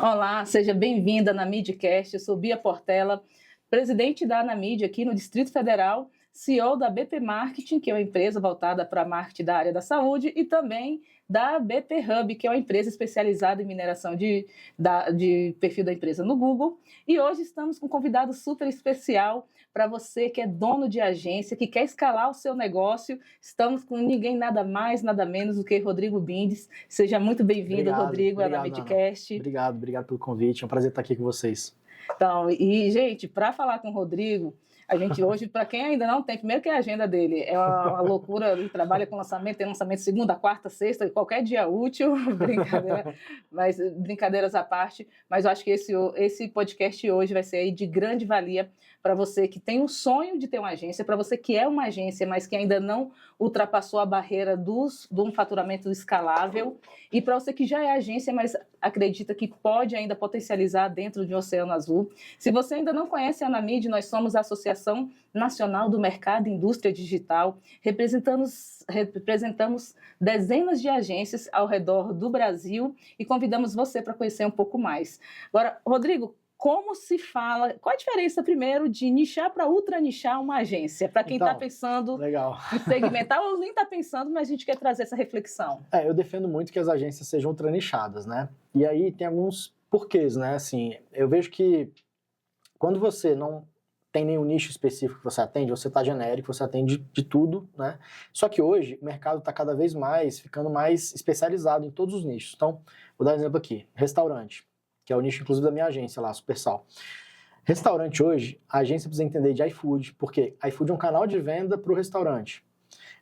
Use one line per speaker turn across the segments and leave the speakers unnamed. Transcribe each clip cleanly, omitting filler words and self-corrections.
Olá, seja bem-vinda na Midcast. Eu sou Bia Portela, presidente da Anamídia aqui no Distrito Federal, CEO da BP Marketing, que é uma empresa voltada para marketing da área da saúde, e também da BP Hub, que é uma empresa especializada em mineração de perfil da empresa no Google. E hoje estamos com um convidado super especial para você que é dono de agência, que quer escalar o seu negócio. Estamos com ninguém nada mais, nada menos do que Rodrigo Bindes. Seja muito bem-vindo, Rodrigo,
obrigado,
à Midcast.
Obrigado pelo convite. É um prazer estar aqui com vocês.
Então, e, gente, para falar com o Rodrigo, a gente hoje, para quem ainda não tem, primeiro que a agenda dele é uma loucura, ele trabalha com lançamento, tem lançamento segunda, quarta, sexta, qualquer dia útil, brincadeira, mas brincadeiras à parte, mas eu acho que esse podcast hoje vai ser aí de grande valia para você que tem o sonho de ter uma agência, para você que é uma agência, mas que ainda não ultrapassou a barreira de um faturamento escalável, e para você que já é agência, mas acredita que pode ainda potencializar dentro de um oceano azul. Se você ainda não conhece a Anamídia, nós somos a Associação Nacional do Mercado e Indústria Digital, representamos dezenas de agências ao redor do Brasil e convidamos você para conhecer um pouco mais. Agora, Rodrigo, como se fala, qual a diferença primeiro de nichar para ultra nichar uma agência? Para quem está pensando em segmentar ou nem está pensando, mas a gente quer trazer essa reflexão.
Eu defendo muito que as agências sejam ultra nichadas, né? E aí tem alguns porquês, né? Assim, eu vejo que quando você não tem nenhum nicho específico que você atende, você está genérico, você atende de tudo, né? Só que hoje o mercado está cada vez mais ficando mais especializado em todos os nichos. Então, vou dar um exemplo aqui, restaurante, que é o nicho, inclusive, da minha agência lá, Supersal. Restaurante hoje, a agência precisa entender de iFood, porque iFood é um canal de venda para o restaurante.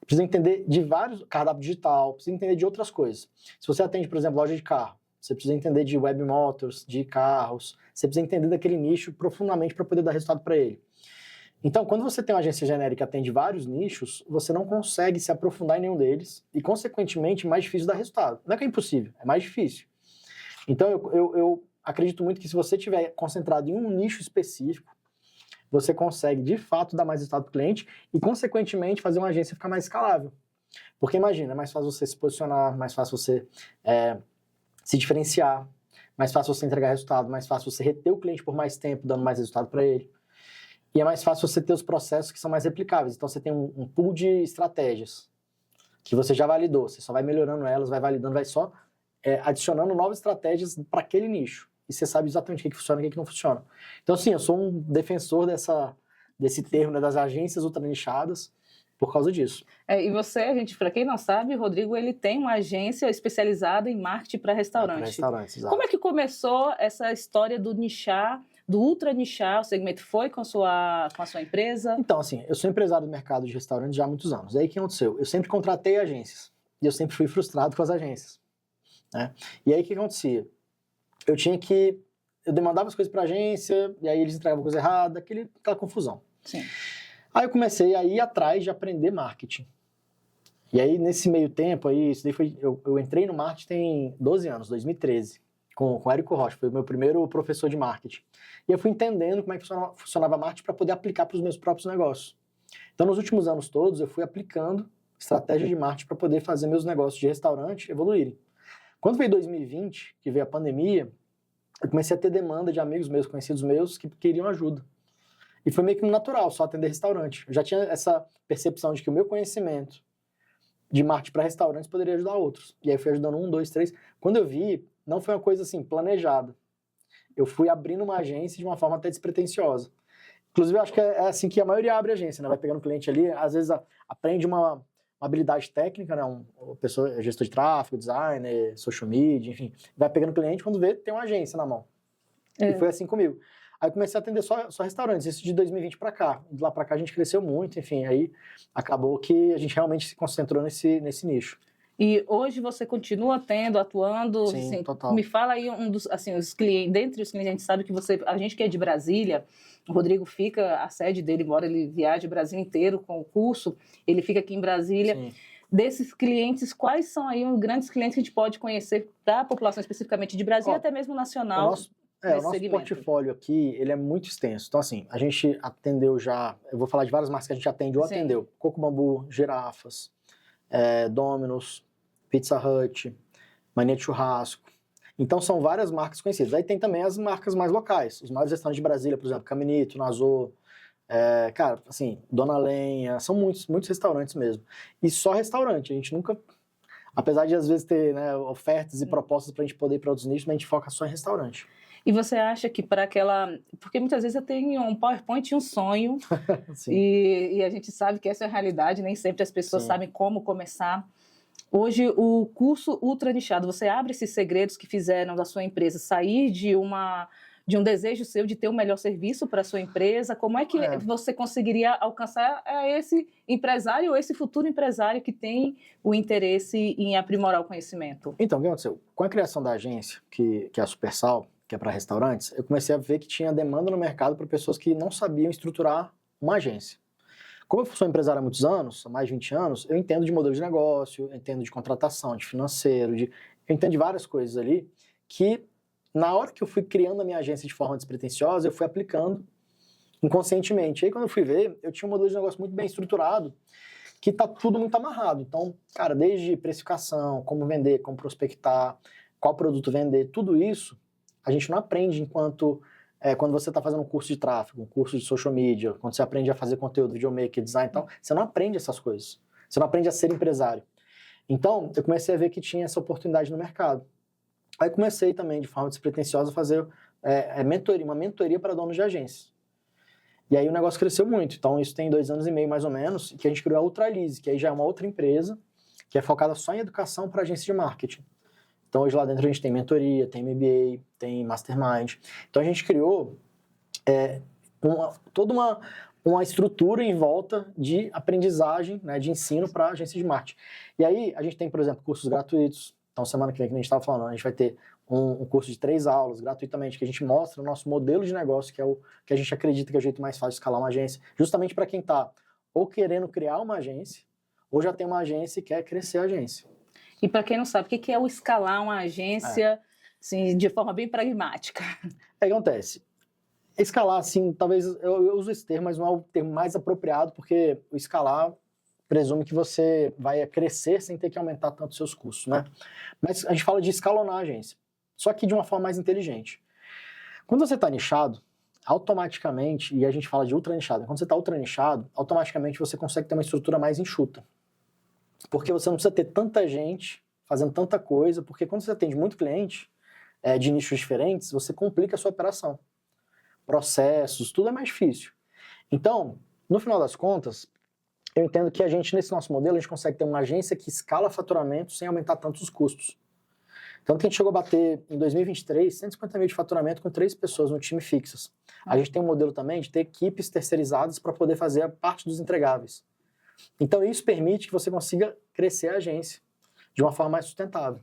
Precisa entender de vários, cardápio digital, precisa entender de outras coisas. Se você atende, por exemplo, loja de carro, você precisa entender de web motors, de carros, você precisa entender daquele nicho profundamente para poder dar resultado para ele. Então, quando você tem uma agência genérica que atende vários nichos, você não consegue se aprofundar em nenhum deles e, consequentemente, é mais difícil dar resultado. Não é que é impossível, é mais difícil. Então, eu acredito muito que se você estiver concentrado em um nicho específico, você consegue, de fato, dar mais resultado para o cliente e, consequentemente, fazer uma agência ficar mais escalável. Porque, imagina, é mais fácil você se posicionar, mais fácil você se diferenciar, mais fácil você entregar resultado, mais fácil você reter o cliente por mais tempo, dando mais resultado para ele. E é mais fácil você ter os processos que são mais replicáveis. Então, você tem um pool de estratégias que você já validou, você só vai melhorando elas, vai validando, vai só adicionando novas estratégias para aquele nicho. E você sabe exatamente o que funciona e o que não funciona. Então, sim, eu sou um defensor desse termo, né, das agências ultranichadas por causa disso.
E você, gente, para quem não sabe, o Rodrigo, ele tem uma agência especializada em marketing para restaurante.
Para restaurantes, exato.
Como é que começou essa história do nichar, do ultra nichar? O segmento foi com a sua empresa?
Então, assim, eu sou empresário do mercado de restaurantes já há muitos anos. E aí o que aconteceu? Eu sempre contratei agências. E eu sempre fui frustrado com as agências, né? E aí o que acontecia? Eu demandava as coisas para a agência, e aí eles entregavam coisa errada, aquela confusão.
Sim.
Aí eu comecei a ir atrás de aprender marketing. E aí, nesse meio tempo, eu entrei no marketing tem 12 anos, 2013, com o Érico Rocha, foi o meu primeiro professor de marketing. E eu fui entendendo como é que funcionava marketing para poder aplicar para os meus próprios negócios. Então, nos últimos anos todos, eu fui aplicando estratégia de marketing para poder fazer meus negócios de restaurante evoluírem. Quando veio 2020, que veio a pandemia, eu comecei a ter demanda de amigos meus, conhecidos meus, que queriam ajuda. E foi meio que natural só atender restaurante. Eu já tinha essa percepção de que o meu conhecimento de marketing para restaurantes poderia ajudar outros. E aí eu fui ajudando 1, 2, 3. Quando eu vi, não foi uma coisa assim, planejada. Eu fui abrindo uma agência de uma forma até despretensiosa. Inclusive, eu acho que é assim que a maioria abre agência, né? Vai pegando cliente ali, às vezes aprende uma habilidade técnica, né? Uma pessoa, gestor de tráfego, designer, social media, enfim. Vai pegando cliente, quando vê, tem uma agência na mão. E foi assim comigo. Aí comecei a atender só restaurantes, isso de 2020 para cá. De lá para cá a gente cresceu muito, enfim, aí acabou que a gente realmente se concentrou nesse nicho.
E hoje você continua atuando?
Sim,
assim,
total.
Me fala aí os clientes, dentre os clientes, a gente sabe que a gente que é de Brasília, o Rodrigo fica, a sede dele, embora ele viaje o Brasil inteiro com o curso, ele fica aqui em Brasília.
Sim.
Desses clientes, quais são aí os grandes clientes que a gente pode conhecer da população especificamente de Brasília, até mesmo nacional?
O nosso portfólio aqui, ele é muito extenso. Então, assim, a gente atendeu já, eu vou falar de várias marcas que a gente atende ou atendeu. Coco Bambu, Girafas, Domino's, Pizza Hut, Mania de Churrasco. Então, são várias marcas conhecidas. Aí tem também as marcas mais locais. Os maiores restaurantes de Brasília, por exemplo, Caminito, Nazô, cara, assim, Dona Lenha, são muitos restaurantes mesmo. E só restaurante, a gente nunca... Apesar de, às vezes, ter, né, ofertas e propostas para a gente poder ir para outros nichos, mas a gente foca só em restaurante.
E você acha que para aquela... Porque muitas vezes eu tenho um PowerPoint e um sonho, e a gente sabe que essa é a realidade, nem sempre as pessoas sabem como começar. Hoje, o curso ultra nichado, você abre esses segredos que fizeram da sua empresa sair de um desejo seu de ter um melhor serviço para a sua empresa. Como é que você conseguiria alcançar esse empresário ou esse futuro empresário que tem o interesse em aprimorar o conhecimento?
Então, o que aconteceu? Com a criação da agência, que é a Supersal, que é para restaurantes, eu comecei a ver que tinha demanda no mercado para pessoas que não sabiam estruturar uma agência. Como eu sou empresário há muitos anos, há mais de 20 anos, eu entendo de modelo de negócio, eu entendo de contratação, de financeiro, eu entendo de várias coisas ali, que na hora que eu fui criando a minha agência de forma despretensiosa, eu fui aplicando inconscientemente. Aí quando eu fui ver, eu tinha um modelo de negócio muito bem estruturado, que tá tudo muito amarrado. Então, cara, desde precificação, como vender, como prospectar, qual produto vender, tudo isso a gente não aprende quando você está fazendo um curso de tráfego, um curso de social media, quando você aprende a fazer conteúdo, videomaker, design e tal, você não aprende essas coisas. Você não aprende a ser empresário. Então, eu comecei a ver que tinha essa oportunidade no mercado. Aí comecei também, de forma despretensiosa, a fazer uma mentoria para donos de agências. E aí o negócio cresceu muito. Então, isso tem 2 anos e meio, mais ou menos, que a gente criou a Ultralise, que aí já é uma outra empresa, que é focada só em educação para agências de marketing. Então, hoje lá dentro a gente tem mentoria, tem MBA, tem Mastermind. Então, a gente criou toda uma estrutura em volta de aprendizagem, né, de ensino para agências de marketing. E aí, a gente tem, por exemplo, cursos gratuitos. Então, semana que vem, que a gente estava falando, a gente vai ter um curso de 3 aulas, gratuitamente, que a gente mostra o nosso modelo de negócio, que é o que a gente acredita que é o jeito mais fácil de escalar uma agência, justamente para quem está ou querendo criar uma agência, ou já tem uma agência e quer crescer a agência.
E para quem não sabe, o que é o escalar uma agência assim, de forma bem pragmática?
O que acontece? Escalar, assim, talvez eu uso esse termo, mas não é o termo mais apropriado, porque o escalar presume que você vai crescer sem ter que aumentar tanto os seus custos, né? Mas a gente fala de escalonar a agência, só que de uma forma mais inteligente. Quando você está nichado, automaticamente, e a gente fala de ultra nichado, quando você está ultra nichado, automaticamente você consegue ter uma estrutura mais enxuta. Porque você não precisa ter tanta gente fazendo tanta coisa, porque quando você atende muito cliente de nichos diferentes, você complica a sua operação. Processos, tudo é mais difícil. Então, no final das contas, eu entendo que a gente, nesse nosso modelo, a gente consegue ter uma agência que escala faturamento sem aumentar tanto os custos. Tanto que a gente chegou a bater, em 2023, 150 mil de faturamento com 3 pessoas no time fixas. A gente tem um modelo também de ter equipes terceirizadas para poder fazer a parte dos entregáveis. Então, isso permite que você consiga crescer a agência de uma forma mais sustentável.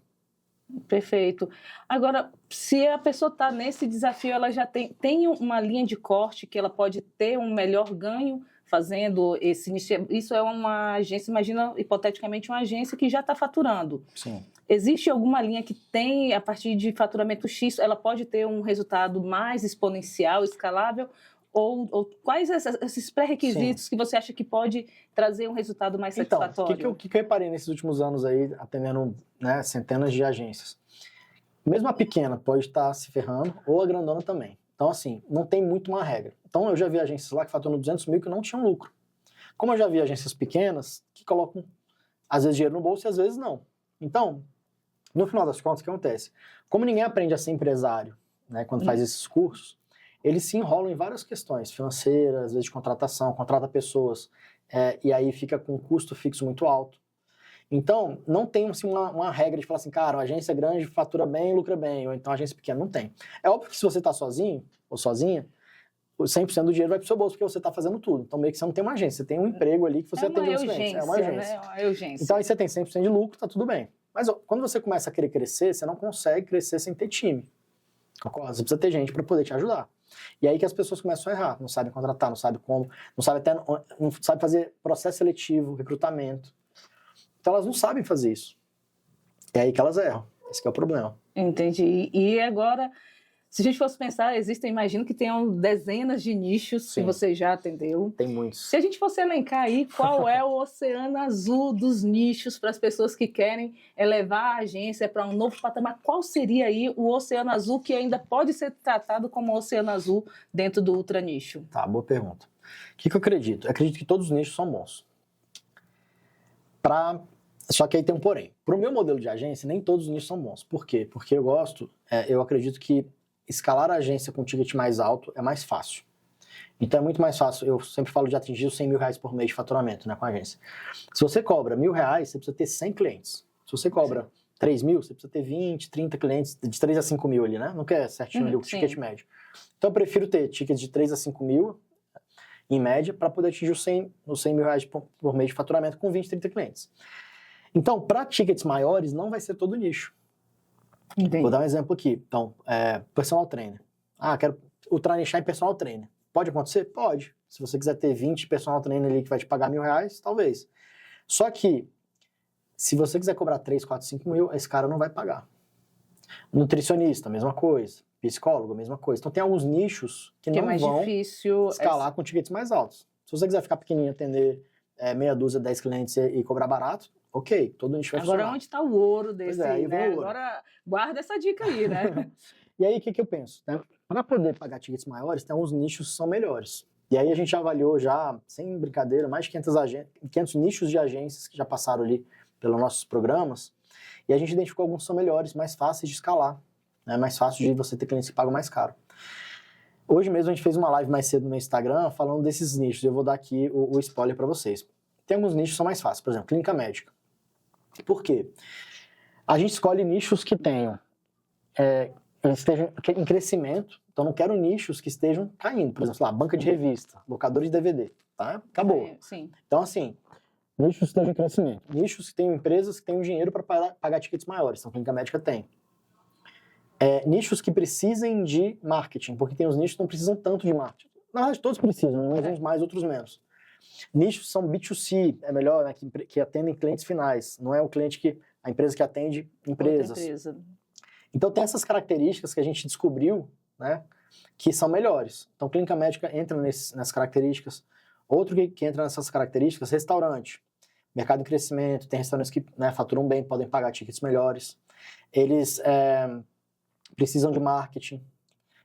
Perfeito. Agora, se a pessoa está nesse desafio, ela já tem uma linha de corte que ela pode ter um melhor ganho fazendo esse... Isso é uma agência, imagina, hipoteticamente, uma agência que já está faturando.
Sim.
Existe alguma linha que tem, a partir de faturamento X, ela pode ter um resultado mais exponencial, escalável? Ou quais esses pré-requisitos que você acha que pode trazer um resultado mais satisfatório?
Então, o que eu reparei nesses últimos anos aí, atendendo centenas de agências? Mesmo a pequena pode estar se ferrando, ou a grandona também. Então, assim, não tem muito uma regra. Então, eu já vi agências lá que faturam 200 mil que não tinham lucro. Como eu já vi agências pequenas que colocam, às vezes, dinheiro no bolso e às vezes não. Então, no final das contas, o que acontece? Como ninguém aprende a ser empresário, né, quando faz esses cursos, eles se enrolam em várias questões financeiras, às vezes de contratação, contrata pessoas, e aí fica com um custo fixo muito alto. Então, não tem assim, uma regra de falar assim, cara, uma agência grande fatura bem, lucra bem, ou então uma agência pequena, não tem. É óbvio que se você está sozinho ou sozinha, o 100% do dinheiro vai para o seu bolso, porque você está fazendo tudo. Então, meio que você não tem uma agência, você tem um emprego ali que você atende os clientes. É uma agência. Né? É uma urgência. Então, aí você tem 100% de lucro, tá tudo bem. Mas quando você começa a querer crescer, você não consegue crescer sem ter time. Concorda? Você precisa ter gente para poder te ajudar. E aí que as pessoas começam a errar, não sabem contratar, não sabem como, não sabem fazer processo seletivo, recrutamento. Então elas não sabem fazer isso. É aí que elas erram. Esse que é o problema.
Entendi. E agora, Se a gente fosse pensar, imagino que tenham dezenas de nichos que
Sim.
você já atendeu.
Tem muitos.
Se a gente fosse elencar aí qual é o oceano azul dos nichos para as pessoas que querem elevar a agência para um novo patamar, qual seria aí o oceano azul que ainda pode ser tratado como oceano azul dentro do ultra nicho?
Tá, boa pergunta. O que eu acredito? Eu acredito que todos os nichos são bons. Só que aí tem um porém. Para o meu modelo de agência, nem todos os nichos são bons. Por quê? Porque eu acredito que escalar a agência com ticket mais alto é mais fácil. Então é muito mais fácil, eu sempre falo de atingir os 100 mil reais por mês de faturamento, né, com a agência. Se você cobra R$1.000, você precisa ter 100 clientes. Se você cobra 3 mil, você precisa ter 20, 30 clientes, de 3 a 5 mil ali, né? Não quer certinho ali o ticket médio. Então eu prefiro ter tickets de 3 a 5 mil, em média, para poder atingir os 100 mil reais por mês de faturamento com 20, 30 clientes. Então, para tickets maiores, não vai ser todo nicho.
Entendi.
Vou dar um exemplo aqui. Então, personal trainer. Quero ultranichar em personal trainer. Pode acontecer? Pode. Se você quiser ter 20 personal trainer ali que vai te pagar R$1.000, talvez. Só que, se você quiser cobrar 3, 4, 5 mil, esse cara não vai pagar. Nutricionista, mesma coisa. Psicólogo, mesma coisa. Então, tem alguns nichos que não
é mais
vão
difícil
escalar com tickets mais altos. Se você quiser ficar pequenininho, atender meia dúzia, 10 clientes e cobrar barato, ok, todo nicho vai funcionar.
Agora, onde está o ouro desse,
aí
né?
vem o ouro.
Agora, guarda essa dica aí, né?
E aí, o que eu penso? Né? Para poder pagar tickets maiores, tem alguns nichos que são melhores. E aí, a gente já avaliou, sem brincadeira, mais de 500 nichos de agências que já passaram ali pelos nossos programas. E a gente identificou alguns que são melhores, mais fáceis de escalar. Né? Mais fácil de você ter clientes que pagam mais caro. Hoje mesmo, a gente fez uma live mais cedo no meu Instagram falando desses nichos. Eu vou dar aqui o spoiler para vocês. Tem alguns nichos que são mais fáceis. Por exemplo, clínica médica. Por quê? A gente escolhe nichos que tenham... eles estejam em crescimento, então não quero nichos que estejam caindo. Por exemplo, banca de revista, locador de DVD, tá? Acabou.
Sim.
Então, assim, nichos que estejam em crescimento. Nichos que tenham empresas que tenham dinheiro para pagar tickets maiores, então a clínica médica tem. Nichos que precisem de marketing, porque tem os nichos que não precisam tanto de marketing. Na verdade, todos precisam, uns mais, outros menos. Nichos são B2C, é melhor, né, que atendem clientes finais, não é o cliente a empresa que atende empresas. Então, tem essas características que a gente descobriu, né, que são melhores. Então, clínica médica entra nessas características. Outro que entra nessas características, restaurante. Mercado em crescimento, tem restaurantes que, né, faturam bem, podem pagar tickets melhores. Eles precisam de marketing.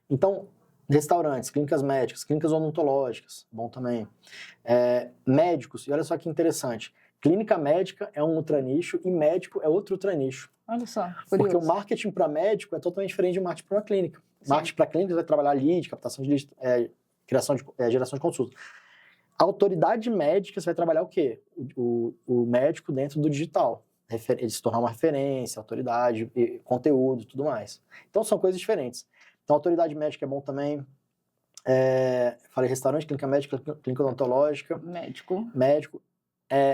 Então, restaurantes, clínicas médicas, clínicas odontológicas, bom também. Médicos, e olha só que interessante. Clínica médica é um ultranicho e médico é outro ultranicho.
Olha só, curioso.
Porque o marketing para médico é totalmente diferente de marketing para uma clínica. Sim. Marketing para clínica vai trabalhar lead, captação de lead, geração de consulta. A autoridade médica, você vai trabalhar o quê? O médico dentro do digital. Ele se tornar uma referência, autoridade, conteúdo, tudo mais. Então, são coisas diferentes. Então, autoridade médica é bom também. Falei restaurante, clínica médica, clínica odontológica. Médico.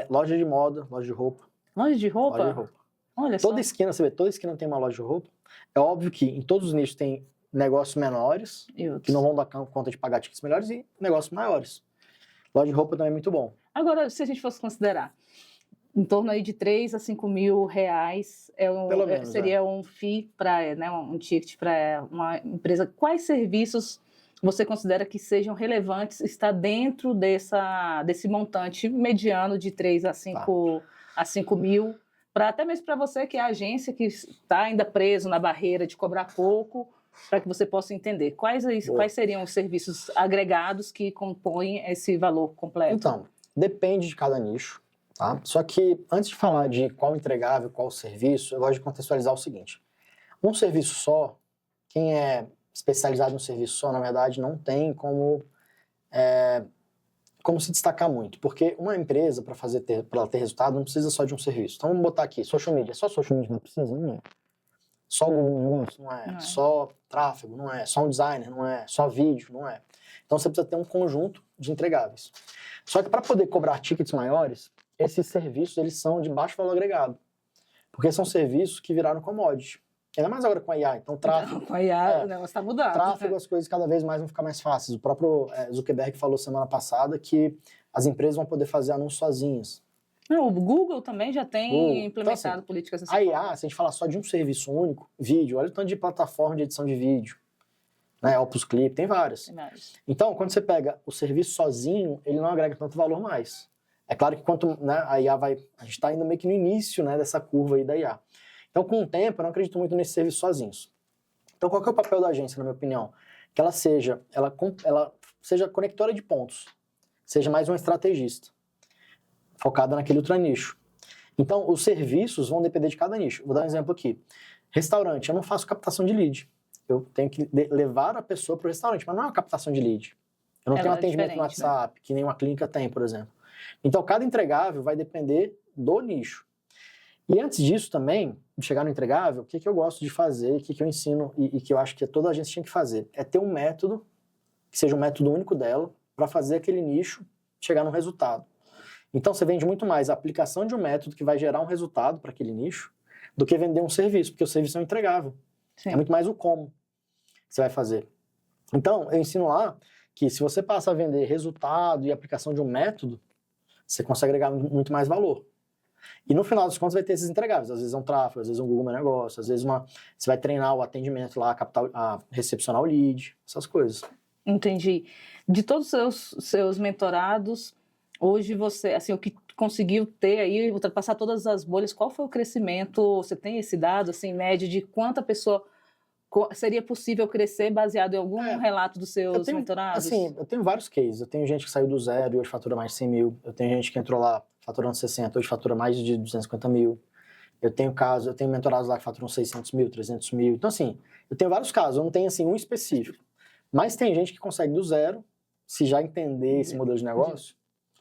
Loja de moda, loja de roupa.
Loja de roupa?
Loja de roupa.
Olha
toda
só.
esquina, você vê, toda esquina tem uma loja de roupa. É óbvio que em todos os nichos tem negócios menores, que não vão dar conta de pagar tickets melhores, e negócios maiores. Loja de roupa também é muito bom.
Agora, se a gente fosse considerar, em torno aí de 3 a 5 mil reais
Pelo menos,
seria um fee para, né, um ticket para uma empresa. Quais serviços você considera que sejam relevantes estar dentro desse montante mediano de 3 a 5 mil? Até mesmo para você que é a agência que está ainda preso na barreira de cobrar pouco, para que você possa entender quais seriam os serviços agregados que compõem esse valor completo.
Então, depende de cada nicho, tá? Só que antes de falar de qual entregável, qual serviço, eu gosto de contextualizar o seguinte. Um serviço só, quem é especializado no serviço só, na verdade, não tem como se destacar muito, porque uma empresa, para ela ter resultado, não precisa só de um serviço. Então, vamos botar aqui, social media. Só social media não precisa? Não é. Só Google negócio? Não é. Só tráfego? Não é. Só um designer? Não é. Só vídeo? Não é. Então, você precisa ter um conjunto de entregáveis. Só que para poder cobrar tickets maiores, esses serviços, eles são de baixo valor agregado, porque são serviços que viraram commodity. Ainda mais agora com a IA. Então, tráfego...
Com a IA, o negócio está mudando.
Tráfego, as coisas cada vez mais vão ficar mais fáceis. O próprio Zuckerberg falou semana passada que as empresas vão poder fazer anúncios sozinhas.
O Google também já tem implementado
então, assim,
políticas assim.
A IA, se a gente falar só de um serviço único, vídeo, olha o tanto de plataforma de edição de vídeo. né? Opus Clip, tem várias.
Tem vários.
Então, quando você pega o serviço sozinho, ele não agrega tanto valor mais. É claro que quanto, né, a IA vai... A gente está ainda meio que no início, né, dessa curva aí da IA. Então, com o tempo, eu não acredito muito nesses serviços sozinhos. Então, qual que é o papel da agência, na minha opinião? Que ela seja conectora de pontos, seja mais uma estrategista, focada naquele ultra nicho. Então, os serviços vão depender de cada nicho. Vou dar um exemplo aqui. Restaurante, eu não faço captação de lead. Eu tenho que levar a pessoa para o restaurante, mas não é uma captação de lead. Eu não tenho um atendimento no WhatsApp, né? Que nenhuma clínica tem, por exemplo. Então, cada entregável vai depender do nicho. E antes disso também, de chegar no entregável, o que eu gosto de fazer, o que eu ensino e que eu acho que toda agência tinha que fazer, é ter um método, que seja um método único dela, para fazer aquele nicho chegar num resultado. Então, você vende muito mais a aplicação de um método que vai gerar um resultado para aquele nicho do que vender um serviço, porque o serviço é um entregável. Sim. É muito mais o como que você vai fazer. Então, eu ensino lá que se você passa a vender resultado e aplicação de um método, você consegue agregar muito mais valor. E no final das contas vai ter esses entregáveis. Às vezes é um tráfego, às vezes é um Google Meu Negócio, às vezes você vai treinar o atendimento lá, a recepcionar o lead, essas coisas.
Entendi. De todos os seus mentorados, hoje você, assim, o que conseguiu ter aí, ultrapassar todas as bolhas, qual foi o crescimento? Você tem esse dado, assim, em média, de quanta pessoa seria possível crescer baseado em algum relato dos seus mentorados?
Assim, eu tenho vários cases. Eu tenho gente que saiu do zero e hoje fatura mais de 100 mil. Eu tenho gente que entrou lá faturando 60, hoje fatura mais de 250 mil. Eu tenho mentorados lá que faturam 600 mil, 300 mil. Então, assim, eu tenho vários casos. Eu não tenho, assim, um específico. Mas tem gente que consegue do zero, se já entender esse modelo de negócio,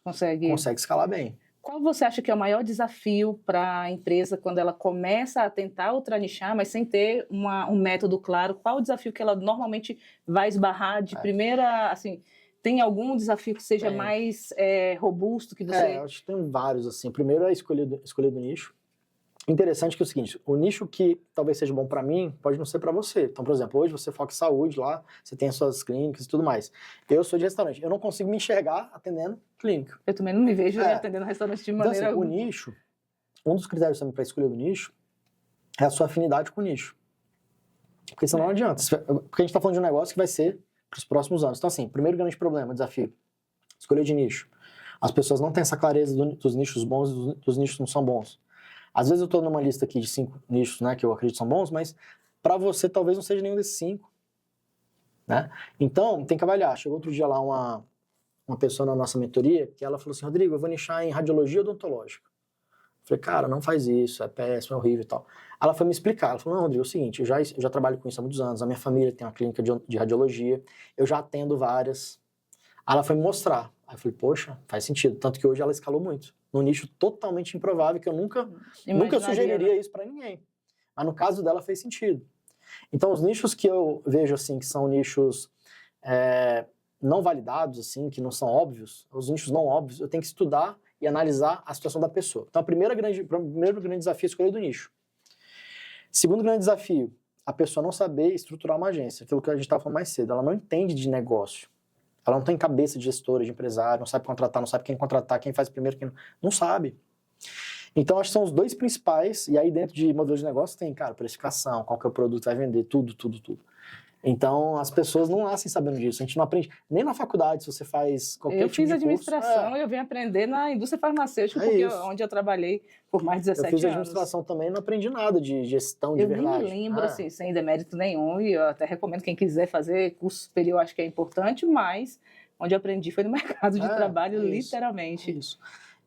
consegue escalar bem.
Qual você acha que é o maior desafio para a empresa quando ela começa a tentar ultranichar, mas sem ter um método claro? Qual o desafio que ela normalmente vai esbarrar de primeira, assim, tem algum desafio que seja mais robusto que você...
Eu acho que tem vários, assim. Primeiro é escolher do nicho. Interessante que é o seguinte, o nicho que talvez seja bom para mim, pode não ser para você. Então, por exemplo, hoje você foca em saúde lá, você tem as suas clínicas e tudo mais. Eu sou de restaurante, eu não consigo me enxergar atendendo clínica.
Eu também não me vejo atendendo restaurante de maneira
alguma. Então, assim, o nicho, um dos critérios também para escolher o nicho é a sua afinidade com o nicho. Porque senão não adianta. Porque a gente está falando de um negócio que vai ser para os próximos anos. Então, assim, primeiro grande problema, desafio, escolher de nicho. As pessoas não têm essa clareza dos nichos bons e dos nichos que não são bons. Às vezes eu estou numa lista aqui de 5 nichos, né, que eu acredito são bons, mas para você talvez não seja nenhum desses 5. Né? Então, tem que avaliar. Chegou outro dia lá uma pessoa na nossa mentoria que ela falou assim, Rodrigo, eu vou nichar em radiologia odontológica. Eu falei, cara, não faz isso, é péssimo, é horrível e tal. Ela foi me explicar, ela falou, não, Rodrigo, é o seguinte, eu já trabalho com isso há muitos anos, a minha família tem uma clínica de radiologia, eu já atendo várias. Aí ela foi me mostrar. Aí eu falei, poxa, faz sentido. Tanto que hoje ela escalou muito. Num nicho totalmente improvável, que eu nunca sugeriria isso para ninguém. Mas no caso dela fez sentido. Então, os nichos que eu vejo, assim, que são nichos não validados, assim, que não são óbvios, os nichos não óbvios, eu tenho que estudar e analisar a situação da pessoa. Então, o primeiro grande desafio é escolher do nicho. Segundo grande desafio, a pessoa não saber estruturar uma agência. Aquilo que a gente estava falando mais cedo. Ela não entende de negócio. Ela não tem cabeça de gestora, de empresário, não sabe contratar, não sabe quem contratar, quem faz primeiro, quem não sabe. Então, acho que são os dois principais, e aí dentro de modelo de negócio tem, cara, precificação, qual que é o produto que vai vender, tudo. Então, as pessoas não nascem sabendo disso, a gente não aprende, nem na faculdade, se você faz qualquer tipo de curso.
Eu fiz administração e eu vim aprender na indústria farmacêutica, onde eu trabalhei por mais de 17 anos.
Eu fiz administração também e não aprendi nada de gestão de verdade.
Eu nem me lembro, assim, sem demérito nenhum, e eu até recomendo quem quiser fazer curso superior, acho que é importante, mas onde eu aprendi foi no mercado de trabalho, literalmente.
Isso.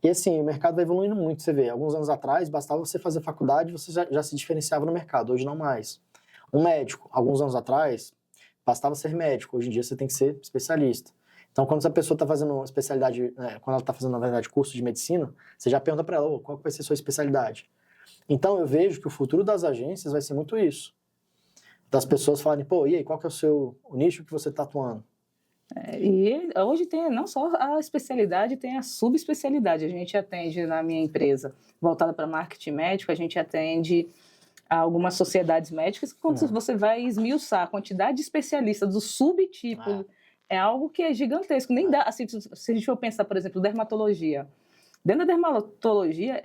E assim, o mercado vai evoluindo muito, você vê. Alguns anos atrás, bastava você fazer faculdade e você já se diferenciava no mercado, hoje não mais. Um médico, alguns anos atrás, bastava ser médico, hoje em dia você tem que ser especialista. Então, quando essa pessoa está fazendo especialidade, quando ela está fazendo, na verdade, curso de medicina, você já pergunta para ela, qual vai ser a sua especialidade? Então, eu vejo que o futuro das agências vai ser muito isso. Das pessoas falarem, e aí, qual que é o nicho que você está atuando?
E hoje tem não só a especialidade, tem a subespecialidade. A gente atende na minha empresa, voltada para marketing médico, a gente atende a algumas sociedades médicas, que quando você vai esmiuçar a quantidade de especialistas do subtipo, é algo que é gigantesco. Nem dá, assim, se a gente for pensar, por exemplo, dermatologia. Dentro da dermatologia,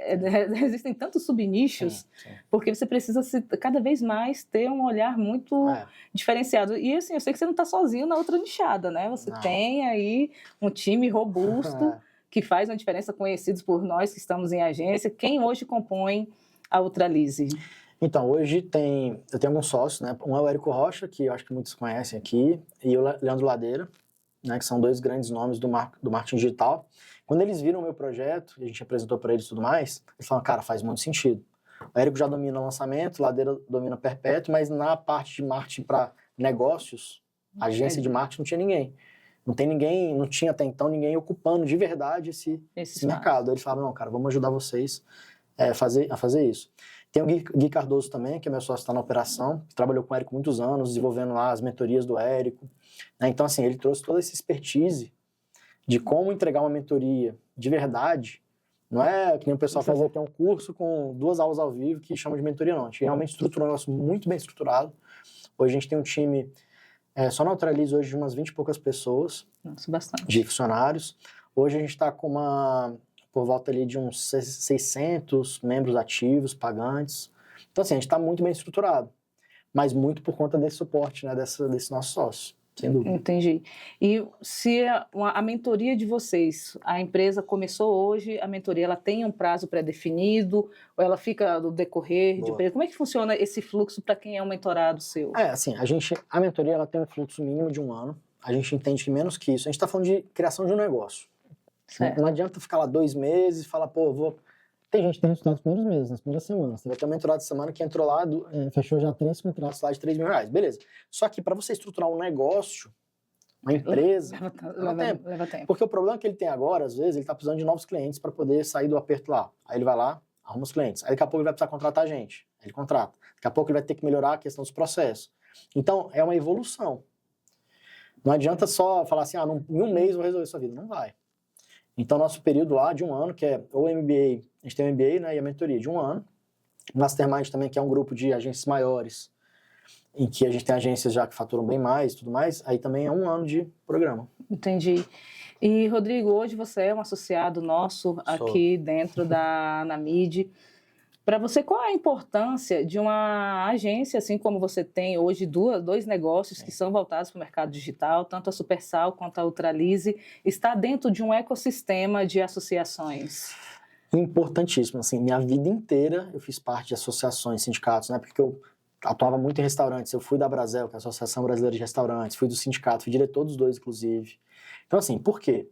existem tantos subnichos,
Sim.
porque você precisa cada vez mais ter um olhar muito diferenciado. E assim, eu sei que você não está sozinho na outra nichada, né? Você tem aí um time robusto que faz uma diferença, conhecidos por nós que estamos em agência. Quem hoje compõe a Ultralise?
Então, hoje eu tenho alguns sócios, né? Um é o Érico Rocha, que eu acho que muitos conhecem aqui, e o Leandro Ladeira, né? Que são dois grandes nomes do marketing digital. Quando eles viram o meu projeto, e a gente apresentou para eles e tudo mais, eles falaram, cara, faz muito sentido. O Érico já domina o lançamento, o Ladeira domina perpétuo, mas na parte de marketing para negócios, agência de marketing não tinha ninguém. Não tinha até então ninguém ocupando de verdade esse mercado. Eles falaram, não, cara, vamos ajudar vocês a fazer isso. Tem o Gui Cardoso também, que é meu sócio, está na operação, que trabalhou com o Érico muitos anos, desenvolvendo lá as mentorias do Érico. Né? Então, assim, ele trouxe toda essa expertise de como entregar uma mentoria de verdade. Não é que nem o pessoal fazer aqui um curso com 2 aulas ao vivo que chama de mentoria, não. A gente realmente estruturou um negócio muito bem estruturado. Hoje a gente tem um time, só na Ultralise hoje, de umas 20 e poucas pessoas.
Nossa, bastante.
De funcionários. Hoje a gente está com por volta ali de uns 600 membros ativos, pagantes. Então, assim, a gente está muito bem estruturado, mas muito por conta desse suporte, né, desse nosso sócio, sem dúvida.
Entendi. E se a mentoria de vocês, a empresa começou hoje, a mentoria ela tem um prazo pré-definido, ou ela fica no decorrer de período? Como é que funciona esse fluxo para quem é um mentorado seu?
Assim, a mentoria ela tem um fluxo mínimo de 1 ano. A gente entende que menos que isso. A gente está falando de criação de um negócio. Certo. Não adianta ficar lá 2 meses e falar, Tem gente que tem resultado nos primeiros meses, nas primeiras semanas. Vai ter uma mentorada de semana que entrou lá, fechou já 3 contratos lá de R$3.000. Beleza. Só que para você estruturar um negócio, uma empresa, leva tempo. Porque o problema que ele tem agora, às vezes, ele está precisando de novos clientes para poder sair do aperto lá. Aí ele vai lá, arruma os clientes. Aí daqui a pouco ele vai precisar contratar gente. Aí ele contrata. Daqui a pouco ele vai ter que melhorar a questão dos processos. Então, é uma evolução. Não adianta só falar assim, em 1 mês eu vou resolver sua vida. Não vai. Então, nosso período lá de 1 ano, que é o MBA, a gente tem o MBA, né, e a mentoria de 1 ano. Mastermind também, que é um grupo de agências maiores, em que a gente tem agências já que faturam bem mais e tudo mais, aí também é 1 ano de programa.
Entendi. E, Rodrigo, hoje você é um associado nosso aqui dentro da Anamid. Para você, qual é a importância de uma agência, assim como você tem hoje 2 negócios que são voltados para o mercado digital, tanto a Supersal quanto a Ultralise, estar dentro de um ecossistema de associações?
Importantíssimo, assim, minha vida inteira eu fiz parte de associações, sindicatos, né, porque eu atuava muito em restaurantes, eu fui da Brasel, que é a Associação Brasileira de Restaurantes, fui do sindicato, fui diretor dos 2, inclusive. Então, assim, por quê?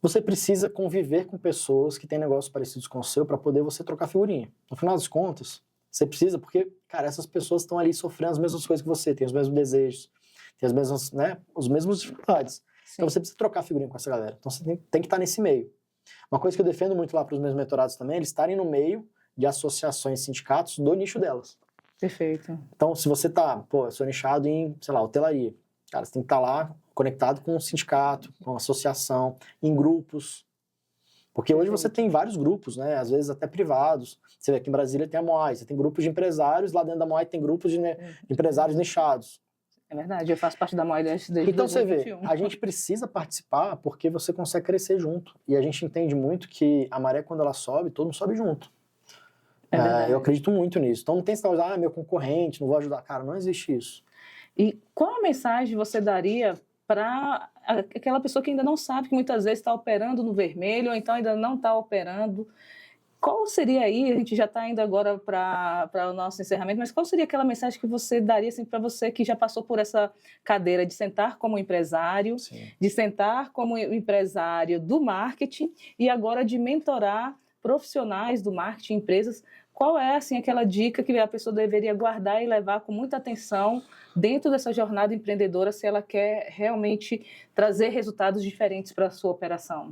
Você precisa conviver com pessoas que têm negócios parecidos com o seu para poder você trocar figurinha. No final das contas, você precisa, porque, cara, essas pessoas estão ali sofrendo as mesmas coisas que você, têm os mesmos desejos, têm as mesmas, né, os mesmos dificuldades. Sim. Então você precisa trocar figurinha com essa galera. Então você tem que estar nesse meio. Uma coisa que eu defendo muito lá para os meus mentorados também é eles estarem no meio de associações, sindicatos do nicho delas.
Perfeito.
Então, se você eu sou nichado em, sei lá, hotelaria. Cara, você tem que estar lá conectado com um sindicato, com uma associação, em grupos. Porque hoje você tem vários grupos, né? Às vezes até privados. Você vê aqui em Brasília tem a Moai, você tem grupos de empresários, lá dentro da Moai tem grupos de empresários nichados.
É verdade, eu faço parte da Moai desde
então
2021.
Você vê, a gente precisa participar porque você consegue crescer junto. E a gente entende muito que a maré, quando ela sobe, todo mundo sobe junto. Eu acredito muito nisso. Então não tem esse negócio de, meu concorrente, não vou ajudar. Cara, não existe isso.
E qual a mensagem você daria para aquela pessoa que ainda não sabe, que muitas vezes está operando no vermelho, ou então ainda não está operando? Qual seria aí, a gente já está indo agora para o nosso encerramento, mas qual seria aquela mensagem que você daria assim, para você que já passou por essa cadeira de sentar como empresário, Sim. de sentar como empresário do marketing e agora de mentorar profissionais do marketing, empresas? Qual é assim, aquela dica que a pessoa deveria guardar e levar com muita atenção dentro dessa jornada empreendedora se ela quer realmente trazer resultados diferentes para a sua operação?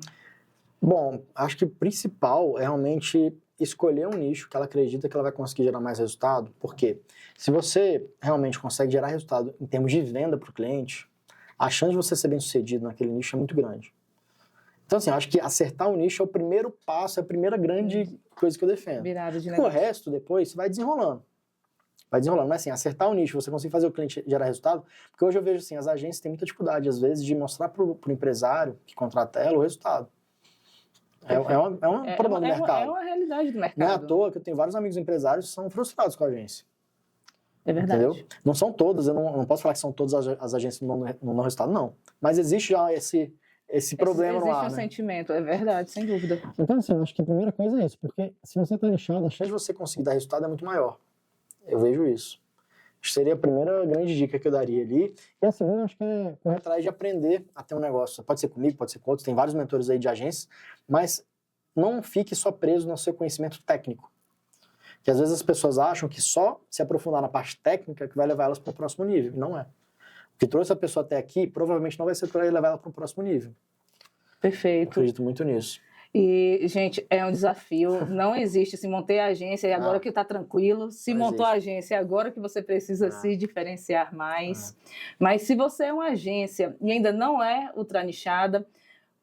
Bom, acho que o principal é realmente escolher um nicho que ela acredita que ela vai conseguir gerar mais resultado, porque se você realmente consegue gerar resultado em termos de venda para o cliente, a chance de você ser bem sucedido naquele nicho é muito grande. Então, assim, acho que acertar o nicho é o primeiro passo, é a primeira grande coisa que eu defendo. O resto, depois, você vai desenrolando. Mas, assim, acertar o nicho, você conseguir fazer o cliente gerar resultado, porque hoje eu vejo, assim, as agências têm muita dificuldade, às vezes, de mostrar para o empresário que contrata ela o resultado. É um problema do mercado.
É uma realidade do mercado.
Não é à toa que eu tenho vários amigos empresários que são frustrados com a agência.
É verdade.
Entendeu? Não são todas, eu não posso falar que são todas as agências no não resultado, não. Mas existe já esse problema no ar,
Existe um
né?
sentimento, é verdade, sem dúvida.
Então, assim, eu acho que a primeira coisa é isso, porque se você está nichado,
A chance de você conseguir dar resultado é muito maior. Eu vejo isso. Acho que seria a primeira grande dica que eu daria ali.
e a segunda, eu acho que é
Correr atrás de aprender a ter um negócio. Pode ser comigo, pode ser com outros, tem vários mentores aí de agências, mas não fique só preso no seu conhecimento técnico. Que às vezes as pessoas acham que só se aprofundar na parte técnica que vai levar elas para o próximo nível. Não é. O que trouxe a pessoa até aqui provavelmente não vai ser para levar ela para o próximo nível. Eu
Perfeito.
acredito muito nisso.
E, gente, é um desafio. Não existe se montei a agência e agora que está tranquilo. Se
Não
montou a
existe.
agência agora que você precisa se diferenciar mais. Mas se você é uma agência e ainda não é ultranichada,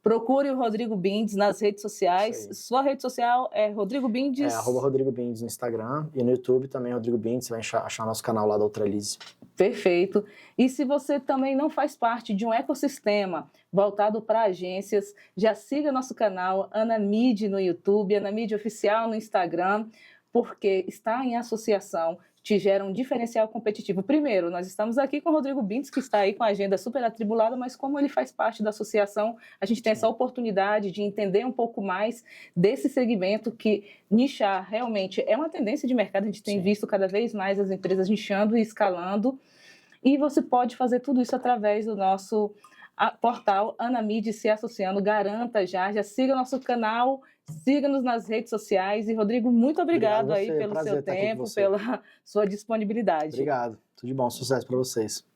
procure o Rodrigo Bindes nas redes sociais.
Isso aí.
Sua rede social é Rodrigo Bindes.
@Rodrigo Bindes no Instagram e no YouTube também Rodrigo Bindes. Você vai achar nosso canal lá da Ultralize.
Perfeito. E se você também não faz parte de um ecossistema voltado para agências, já siga nosso canal Anamid no YouTube, Anamid Oficial no Instagram, porque estar em associação te gera um diferencial competitivo. Primeiro, nós estamos aqui com o Rodrigo Bindes, que está aí com a agenda super atribulada, mas como ele faz parte da associação, a gente tem essa oportunidade de entender um pouco mais desse segmento que nichar realmente é uma tendência de mercado, a gente tem visto cada vez mais as empresas nichando e escalando, e você pode fazer tudo isso através do nosso portal Anamid se associando. Garanta já siga nosso canal, siga-nos nas redes sociais. E, Rodrigo, muito obrigado
Obrigado a
aí
você,
pelo
prazer
seu
estar aqui com
tempo,
você.
pela sua disponibilidade.
Obrigado. Tudo de bom. Sucesso para vocês.